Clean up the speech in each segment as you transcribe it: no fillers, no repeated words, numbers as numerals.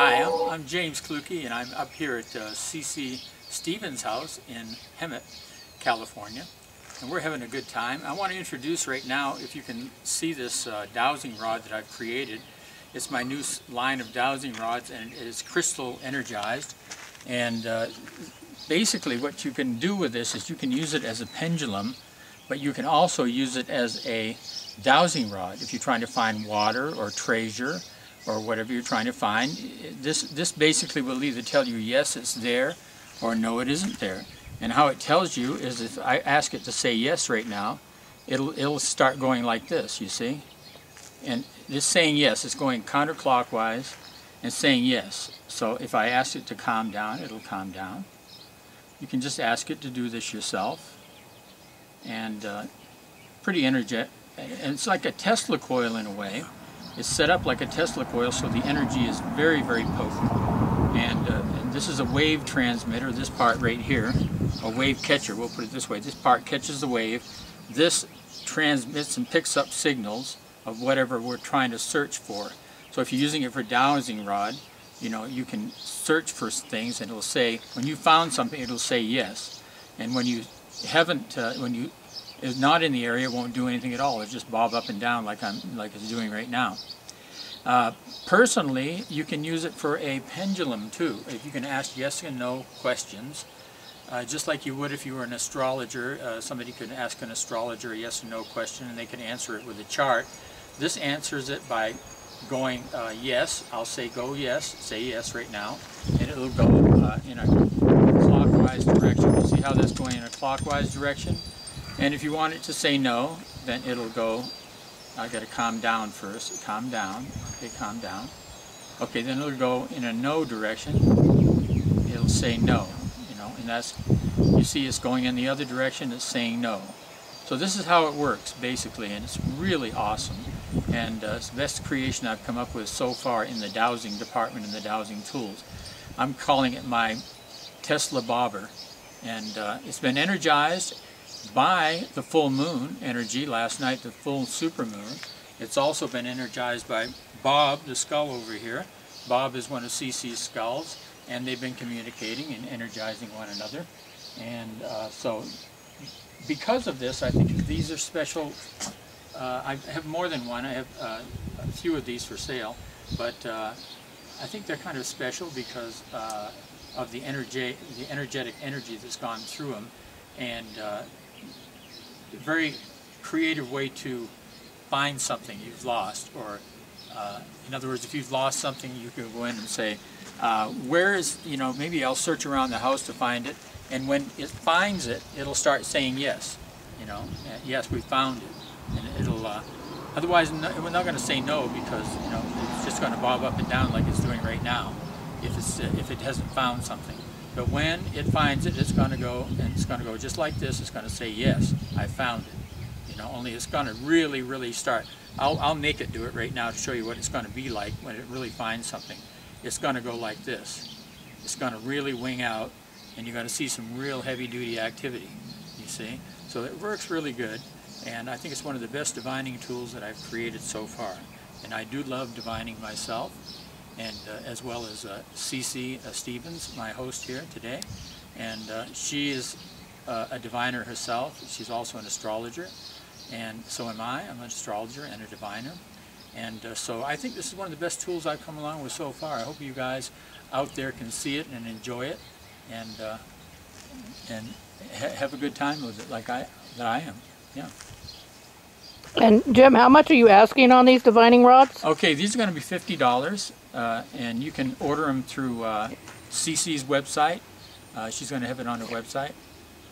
Hi, I'm James Kluke, and I'm up here at C.C. Stevens' house in Hemet, California, and we're having a good time. I want to introduce right now, if you can see this dowsing rod that I've created. It's my new line of dowsing rods, and it is crystal energized. And basically what you can do with this is you can use it as a pendulum, but you can also use it as a dowsing rod if you're trying to find water or treasure or whatever you're trying to find. This basically will either tell you yes, it's there, or no, it isn't there. And how it tells you is if I ask it to say yes right now, it'll start going like this, you see? And it's saying yes, it's going counterclockwise and saying yes. So if I ask it to calm down, it'll calm down. You can just ask it to do this yourself. And pretty energetic. And it's like a Tesla coil in a way. It's set up like a Tesla coil, so the energy is very, very potent. And this is a wave transmitter, this part right here, a wave catcher, we'll put it this way. This part catches the wave. This transmits and picks up signals of whatever we're trying to search for. So if you're using it for dowsing rod, you know, you can search for things and it'll say, when you found something, it'll say yes. And when you haven't, when you is not in the area, it won't do anything at all. It'll just bob up and down like it's doing right now. Personally, you can use it for a pendulum too. If you can ask yes and no questions, just like you would if you were an astrologer. Somebody could ask an astrologer a yes or no question and they can answer it with a chart. This answers it by going yes. I'll say go yes, say yes right now, and it'll go in a clockwise direction. You see how that's going in a clockwise direction? And if you want it to say no, then it'll go, I got to calm down first, calm down, okay, calm down. Okay, then it'll go in a no direction, it'll say no, you know, and that's, you see it's going in the other direction, it's saying no. So this is how it works, basically, and it's really awesome. And it's the best creation I've come up with so far in the dowsing department and the dowsing tools. I'm calling it my Tesla bobber, and it's been energized by the full moon energy last night, the full supermoon. It's also been energized by Bob, the skull over here. Bob is one of CC's skulls, and they've been communicating and energizing one another. And so because of this, I think these are special. I have more than one. I have a few of these for sale, but I think they're kind of special because of the energetic energy that's gone through them, and a very creative way to find something you've lost, or in other words, if you've lost something, you can go in and say, where is, you know, maybe I'll search around the house to find it, and when it finds it, it'll start saying yes, you know, yes, we found it, and it'll, otherwise we're not going to say no, because, you know, it's just going to bob up and down like it's doing right now, if it hasn't found something. But when it finds it, it's going to go, and it's going to go just like this. It's going to say, yes, I found it. You know, only it's going to really, really start. I'll make it do it right now to show you what it's going to be like when it really finds something. It's going to go like this. It's going to really wing out, and you're going to see some real heavy-duty activity, you see. So it works really good, and I think it's one of the best divining tools that I've created so far. And I do love divining myself, and as well as C.C. Stevens, my host here today. And she is a diviner herself. She's also an astrologer, and so am I. I'm an astrologer and a diviner. And so I think this is one of the best tools I've come along with so far. I hope you guys out there can see it and enjoy it, and have a good time with it like I am. Yeah. And Jim, how much are you asking on these divining rods? Okay, these are going to be $50, and you can order them through CC's website. She's going to have it on her website,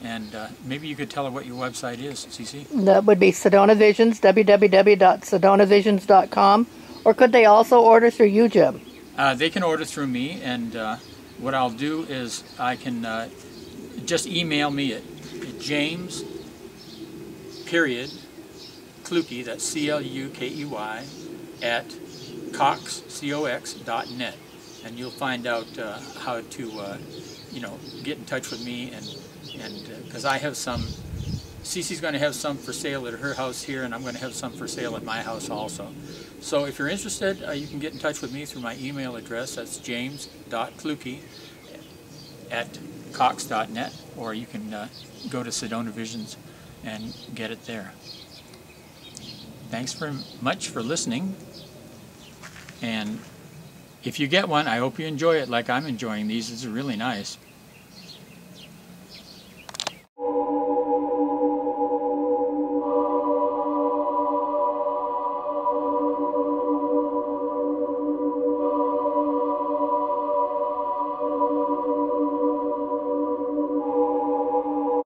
and maybe you could tell her what your website is, CC. That would be Sedona Visions, www.sedonavisions.com. Or could they also order through you, Jim? They can order through me, and what I'll do is I can just email me at James, period, Kluke, that's C-L-U-K-E-Y, at cox.net, and you'll find out how to, you know, get in touch with me, and because I have some Cece's going to have some for sale at her house here, and I'm going to have some for sale at my house also. So if you're interested, you can get in touch with me through my email address. That's james.kluke@cox.net, or you can go to Sedona Visions and get it there. Thanks very much for listening, and if you get one, I hope you enjoy it like I'm enjoying these. It's really nice.